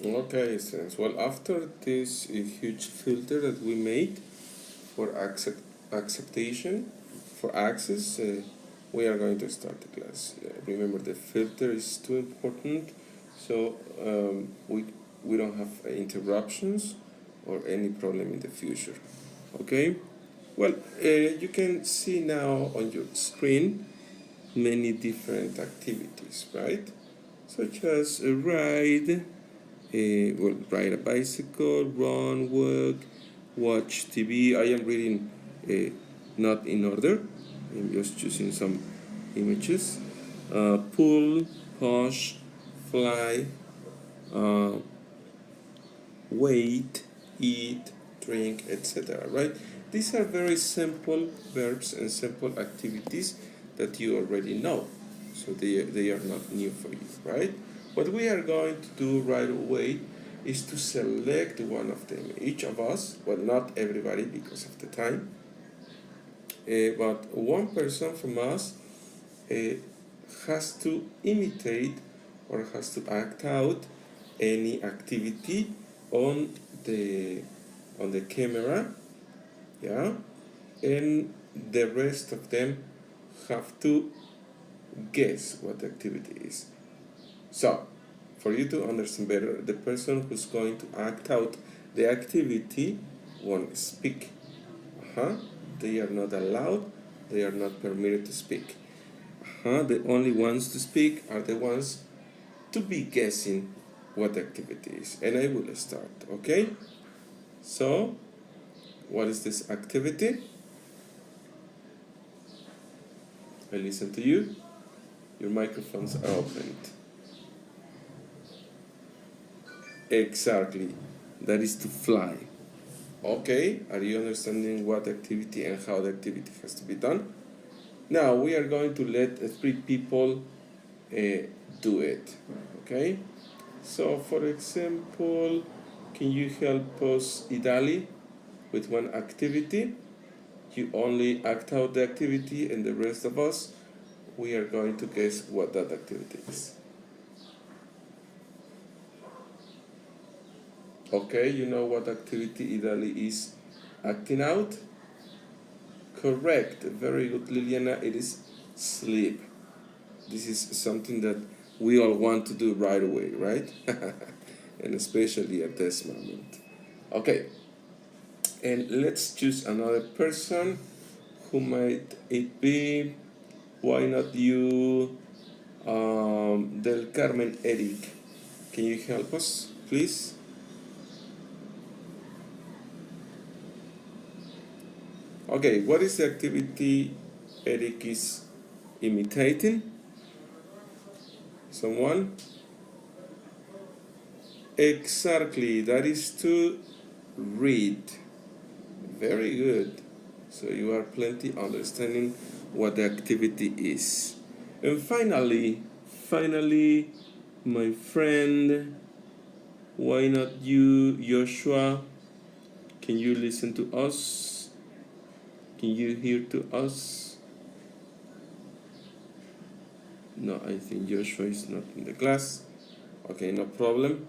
Okay, students. Well, after this huge filter that we made for acceptation, for access, we are going to start the class. Remember, the filter is too important, so we don't have interruptions or any problem in the future. Okay. Well, you can see now on your screen many different activities, right? Such as a ride, well, ride a bicycle, run, walk, watch TV. I am reading not in order. I'm just choosing some images. Pull, push, fly, uh, wait, eat, drink, etc. Right? These are very simple verbs and simple activities that you already know. So they are not new for you, right? What we are going to do right away is to select one of them. Each of us, well, not everybody because of the time, but one person from us uh, has to imitate or has to act out any activity on the on the camera, yeah, and the rest of them have to guess what the activity is. So, for you to understand better, the person who's going to act out the activity won't speak. Uh-huh. They are not allowed, they are not permitted to speak. Uh-huh. The only ones to speak are the ones to be guessing what the activity is. And I will start, okay? So, what is this activity? I listen to you. Your microphones are opened. Exactly. That is to fly. Okay, are you understanding what activity and how the activity has to be done? Now we are going to let three people uh, do it. Okay, so for example, can you help us, Idali, with one activity? You only act out the activity, and the rest of us, we are going to guess what that activity is. Okay, you know what activity Idali is acting out? Correct, very good, Liliana. It is sleep. This is something that we all want to do right away, right? And especially at this moment. Okay, and let's choose another person. Who might it be? Why not you, Del Carmen Eric? Can you help us, please? Okay, what is the activity Eric is imitating? Someone? Exactly, that is to read. Very good. So you are plenty understanding what the activity is. And finally, my friend, why not you, Joshua? Can you listen to us? Can you hear to us? No, I think Joshua is not in the class. Okay, no problem.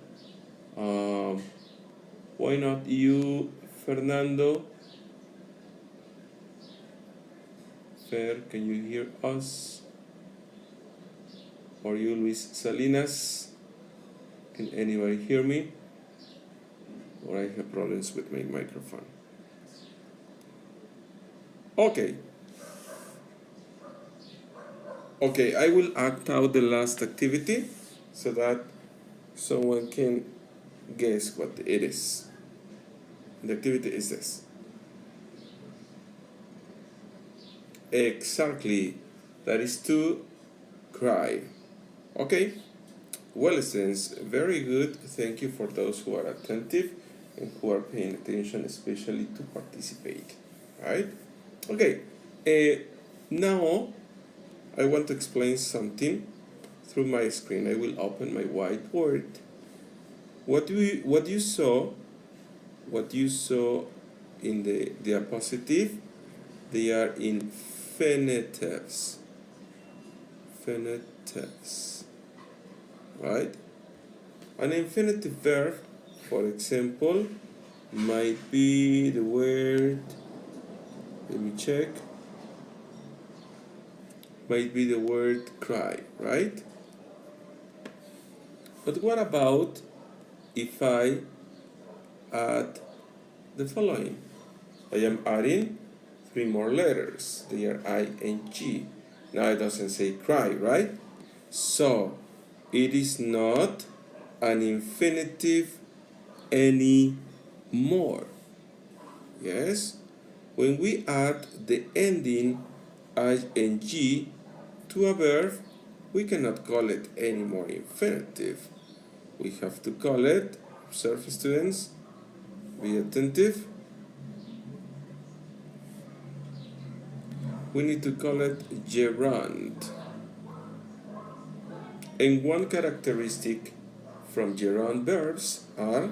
Um, why not you, Fernando? Fer, can you hear us? Or you, Luis Salinas? Can anybody hear me? Or I have problems with my microphone. Okay. Okay, I will act out the last activity so that someone can guess what it is. The activity is this. Exactly. That is to cry. Okay. Well, students, very good. Thank you for those who are attentive and who are paying attention, especially to participate. Right? Okay. Now I want to explain something through my screen. I will open my whiteboard. What you saw in the diapositive, they are in finitives. Finitives. Right? An infinitive verb, for example, might be the word, let me check, might be the word cry, right? But what about if I add the following? I am adding 3 more letters. They are I and G. Now it doesn't say cry, right? So it is not an infinitive anymore. Yes? When we add the ending ing to a verb, we cannot call it anymore infinitive. We have to call it, observe students, be attentive, we need to call it gerund. And one characteristic from gerund verbs are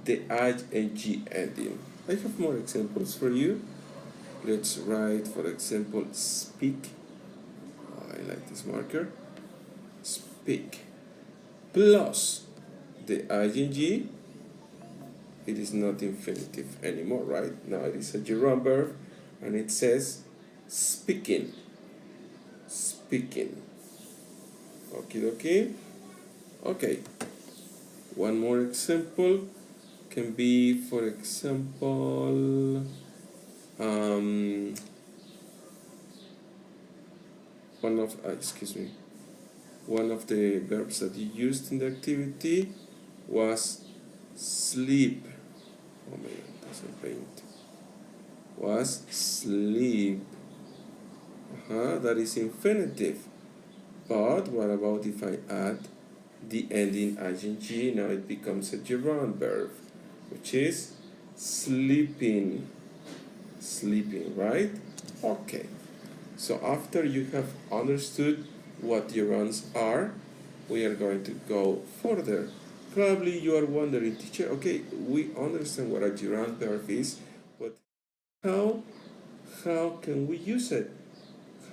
the ing ending. I have more examples for you. Let's write, for example, speak. Oh, I like this marker. Speak. Plus the ing, it is not infinitive anymore, right? Now it is a gerund verb and it says speaking. Speaking. Okie dokie. Okay. One more example can be, for example, one of the verbs that you used in the activity was sleep. Oh my god, doesn't paint. Was sleep. That is infinitive. But what about if I add the ending ing? Now it becomes a gerund verb, which is sleeping. Sleeping, right? Okay. So after you have understood what gerunds are, we are going to go further. Probably you are wondering, teacher, okay, we understand what a gerund verb is, but how can we use it?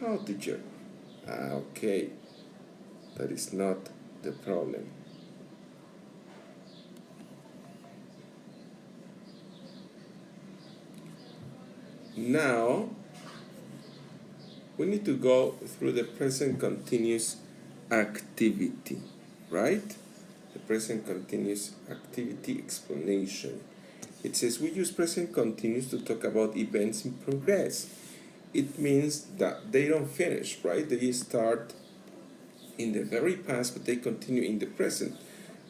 How, teacher? Okay, that is not the problem. Now, we need to go through the present continuous activity, right? The present continuous activity explanation. It says we use present continuous to talk about events in progress. It means that they don't finish, right? They start in the very past, but they continue in the present.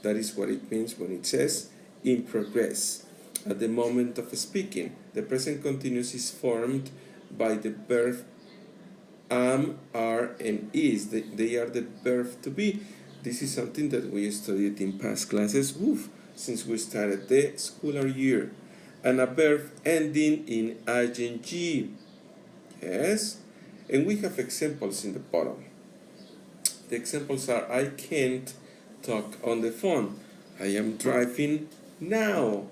That is what it means when it says in progress. At the moment of speaking, the present continuous is formed by the verb am, are, and is. They are the verb to be. This is something that we studied in past classes, since we started the school year. And a verb ending in ing. Yes? And we have examples in the bottom. The examples are, I can't talk on the phone. I am driving now.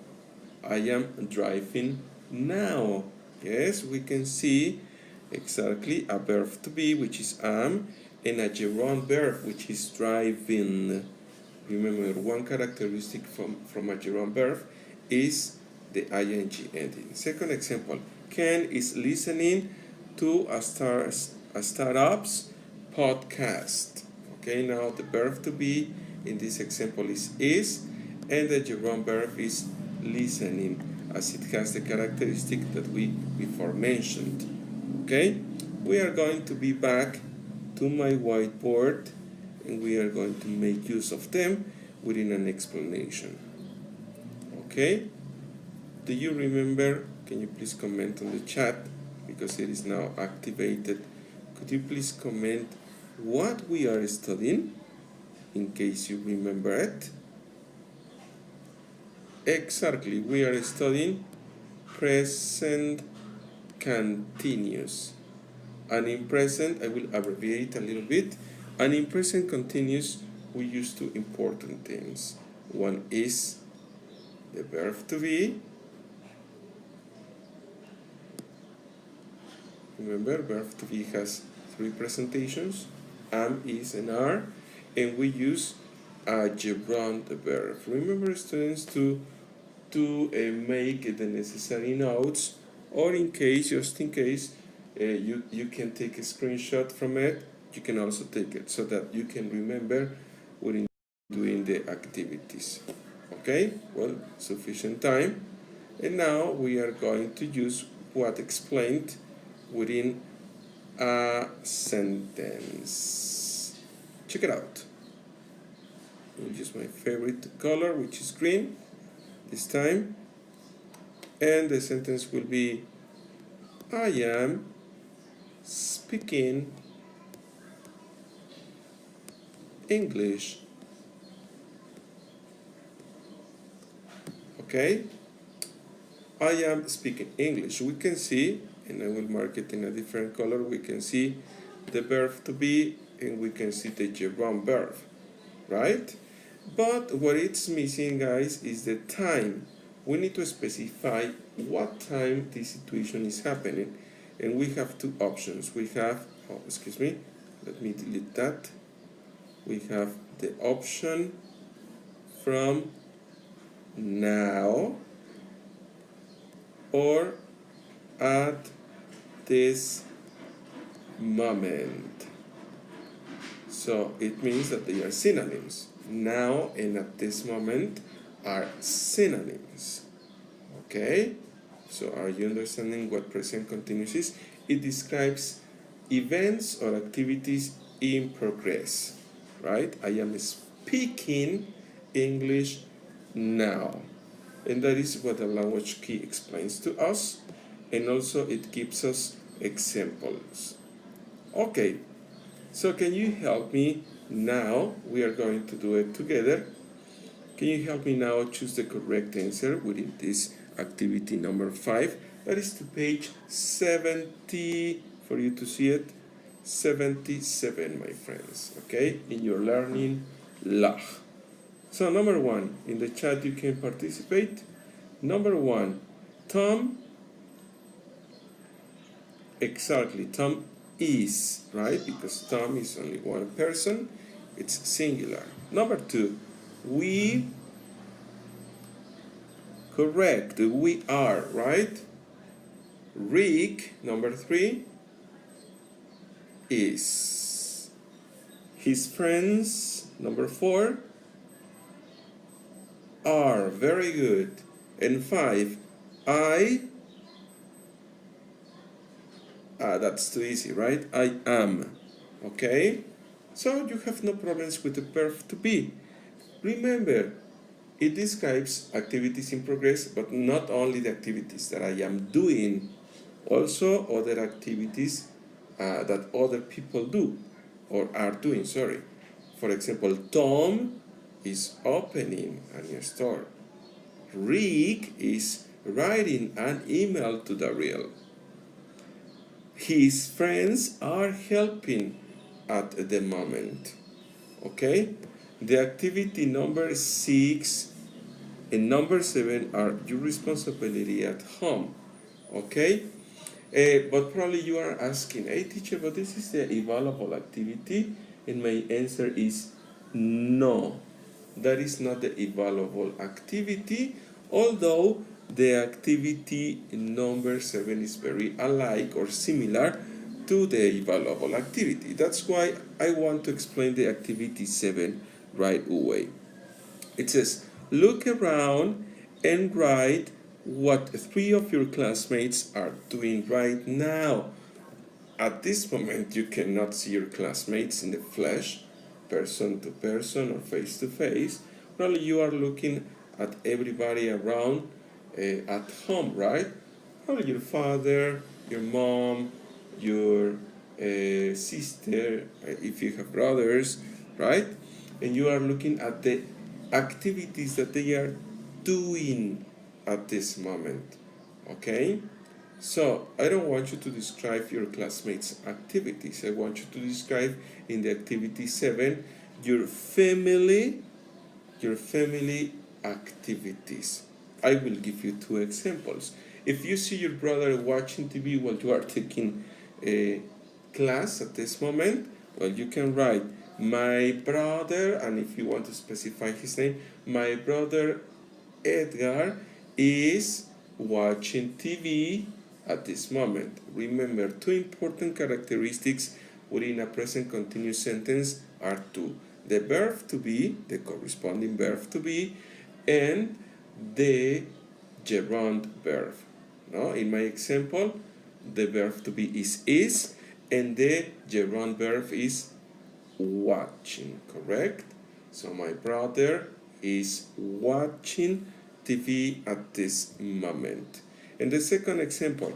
I am driving now. Yes, we can see exactly a verb to be, which is am, and a gerund verb, which is driving. Remember, one characteristic from a gerund verb is the ing ending. Second example, Ken is listening to a startup's podcast. Okay, now the verb to be in this example is, and the gerund verb is listening, as it has the characteristic that we before mentioned. Okay, we are going to be back to my whiteboard and we are going to make use of them within an explanation. Okay, do you remember? Can you please comment on the chat because it is now activated? Could you please comment what we are studying in case you remember it? Exactly, we are studying present continuous. And in present, I will abbreviate a little bit. And in present continuous, we use two important things. One is the verb to be. Remember, verb to be has three presentations, am, is, and are. And we use gerund verb. Remember, students, to make the necessary notes, or in case, just in case, you can take a screenshot from it. You can also take it so that you can remember when doing the activities. Okay, well, sufficient time. And now we are going to use what explained within a sentence. Check it out. I'll use my favorite color, which is green this time. And the sentence will be, I am speaking English. Okay? I am speaking English. We can see, and I will mark it in a different color, we can see the verb to be, and we can see the gerund verb, right? But what it's missing, guys, is the time. We need to specify what time this situation is happening, and we have two options. We have, oh, excuse me, let me delete that. We have the option from now or at this moment. So it means that they are synonyms. Now and at this moment are synonyms. Okay? So are you understanding what present continuous is? It describes events or activities in progress. Right? I am speaking English now. And that is what the language key explains to us. And also it gives us examples. Okay, so can you help me now? We are going to do it together. Can you help me now choose the correct answer within this activity number 5? That is to page 70, for you to see it, 77, my friends, okay, in your learning log. So number 1, in the chat you can participate. Number 1, Tom, exactly, Tom is, right, because Tom is only one person, it's singular. Number 2, we, correct, we are, right? Rick, number 3, is. His friends, number 4, are. Very good. And 5, that's too easy, right? I am. Okay? So you have no problems with the verb to be. Remember, it describes activities in progress, but not only the activities that I am doing, also other activities that other people do or are doing, sorry. For example, Tom is opening a new store. Rick is writing an email to Daryl. His friends are helping at the moment. Okay? The activity number 6 and number 7 are your responsibility at home. Okay? But probably you are asking, hey teacher, but this is the evaluable activity, and my answer is no. That is not the evaluable activity, although the activity number 7 is very alike or similar to the evaluable activity. That's why I want to explain the activity 7 right away. It says, look around and write what 3 of your classmates are doing right now. At this moment, you cannot see your classmates in the flesh, person to person or face to face. Probably you are looking at everybody around at home, right? Probably your father, your mom, your sister, if you have brothers, right? And you are looking at the activities that they are doing at this moment, okay? So I don't want you to describe your classmates' activities. I want you to describe in the activity 7 your family activities. I will give you 2 examples. If you see your brother watching TV while you are taking a class at this moment, well, you can write, My brother, and if you want to specify his name, my brother Edgar is watching TV at this moment. Remember, two important characteristics within a present continuous sentence are two: the verb to be, the corresponding verb to be, and the gerund verb. No? In my example, the verb to be is, and the gerund verb is watching, correct? So my brother is watching TV at this moment. And the second example,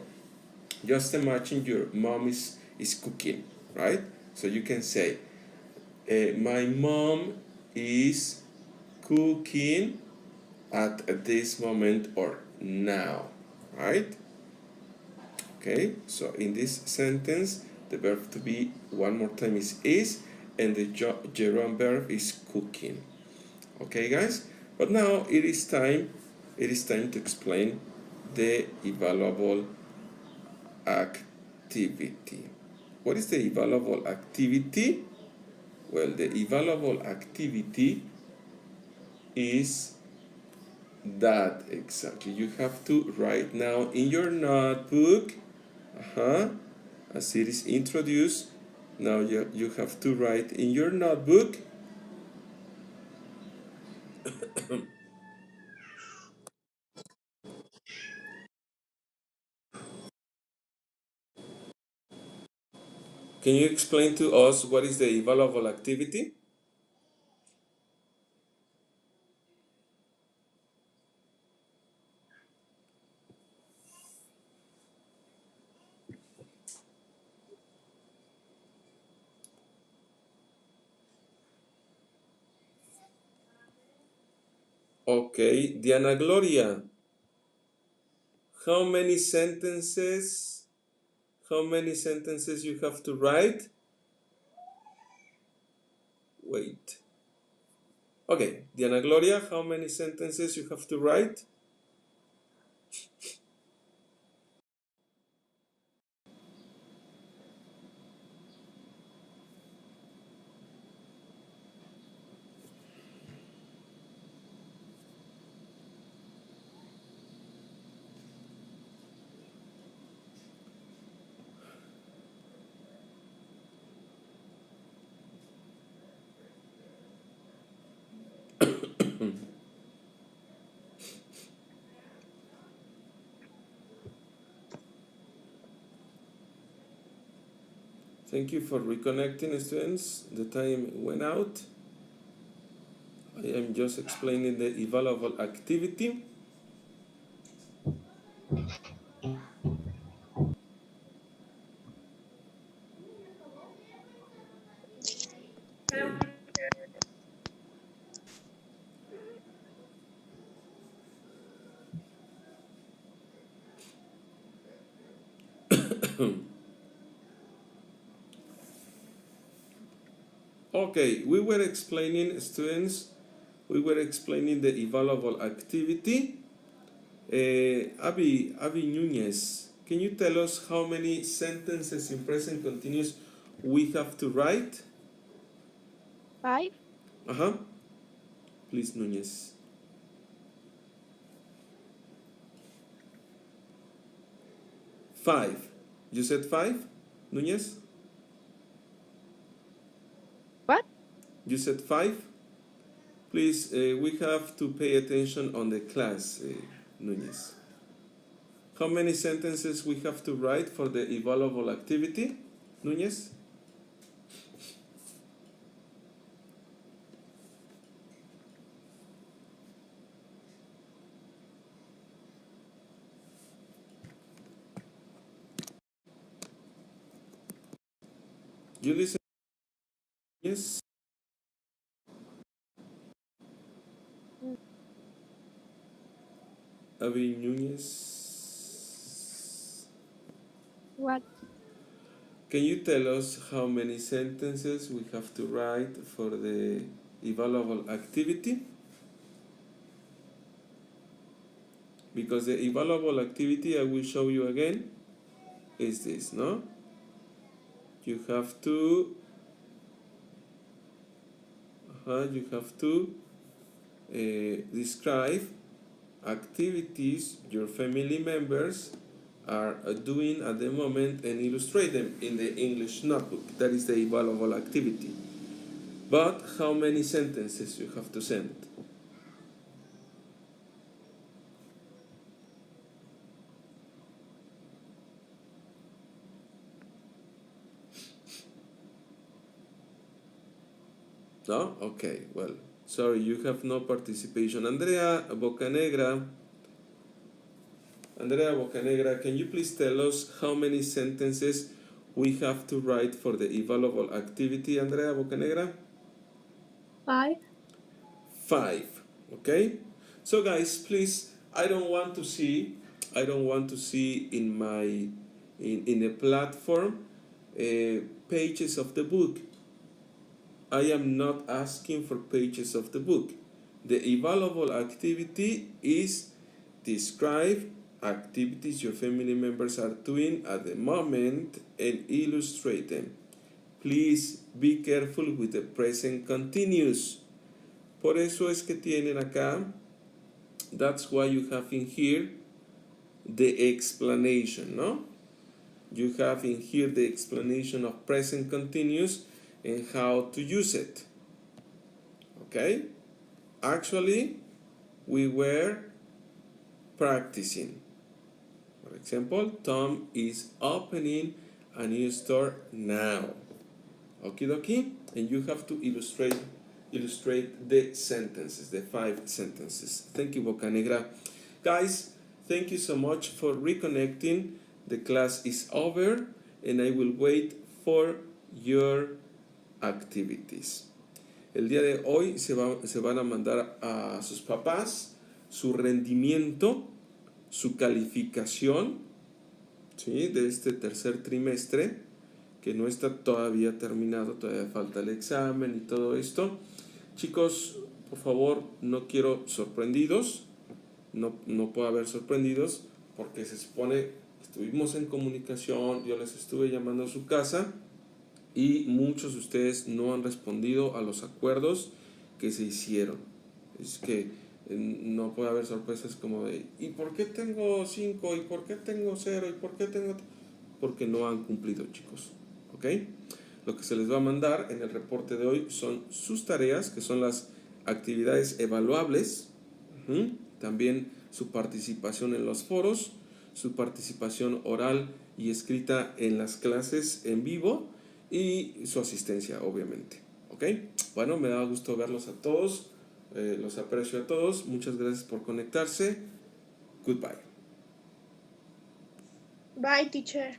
just imagine your mom is cooking, right? So you can say, my mom is cooking at this moment or now, right? Okay, so in this sentence, the verb to be one more time is, and the gerund verb is cooking. Okay, guys. But now it is time. It is time to explain the evaluable activity. What is the evaluable activity? Well, the evaluable activity is that exactly. You have to write now in your notebook. As it is introduced, now you have to write in your notebook Can you explain to us what is the evaluable activity? Okay, Diana Gloria, how many sentences you have to write? Wait. Okay, Diana Gloria, how many sentences you have to write? Thank you for reconnecting, students. The time went out. I am just explaining the evaluable activity. Okay, we were explaining, students, we were explaining the evaluable activity. Abby Nunez, can you tell us how many sentences in present continuous we have to write? 5. Uh-huh. Please, Nunez. 5. You said 5, Nunez? What? You said 5? Please, we have to pay attention on the class, Nunez. How many sentences we have to write for the evaluable activity, Nunez? You listen, yes? Mm. Abby Nunez. What? Can you tell us how many sentences we have to write for the evaluable activity? Because the evaluable activity, I will show you again, is this, no? You have to You have to describe activities your family members are doing at the moment and illustrate them in the English notebook. That is the evaluable activity. But how many sentences you have to send? No? Okay, well, sorry, you have no participation. Andrea Bocanegra, can you please tell us how many sentences we have to write for the evaluable activity, Andrea Bocanegra? 5. 5. Okay? So guys, please, I don't want to see in my in the platform pages of the book. I am not asking for pages of the book. The evaluable activity is describe activities your family members are doing at the moment and illustrate them. Please be careful with the present continuous. Por eso es que tienen acá, that's why you have in here the explanation, no? You have in here the explanation of present continuous and how to use it. Okay? Actually, we were practicing. For example, Tom is opening a new store now. Okie dokie? And you have to illustrate the sentences, the 5 sentences. Thank you, Bocanegra. Guys, thank you so much for reconnecting. The class is over and I will wait for your activities. El día de hoy se van a mandar a sus papás su rendimiento, su calificación, ¿sí?, de este tercer trimestre, que no está todavía terminado, todavía falta el examen y todo esto. Chicos, por favor, no quiero sorprendidos, no puede haber sorprendidos, porque se supone que estuvimos en comunicación, yo les estuve llamando a su casa y muchos de ustedes no han respondido a los acuerdos que se hicieron. Es que no puede haber sorpresas como de ¿y por qué tengo 5? ¿Y por qué tengo 0? ¿Y por qué tengo...? Porque no han cumplido, chicos. ¿Ok? Lo que se les va a mandar en el reporte de hoy son sus tareas, que son las actividades evaluables, también su participación en los foros, su participación oral y escrita en las clases en vivo y su asistencia, obviamente. ¿Ok? Bueno, me da gusto verlos a todos, los aprecio a todos, muchas gracias por conectarse. Goodbye. Bye, teacher.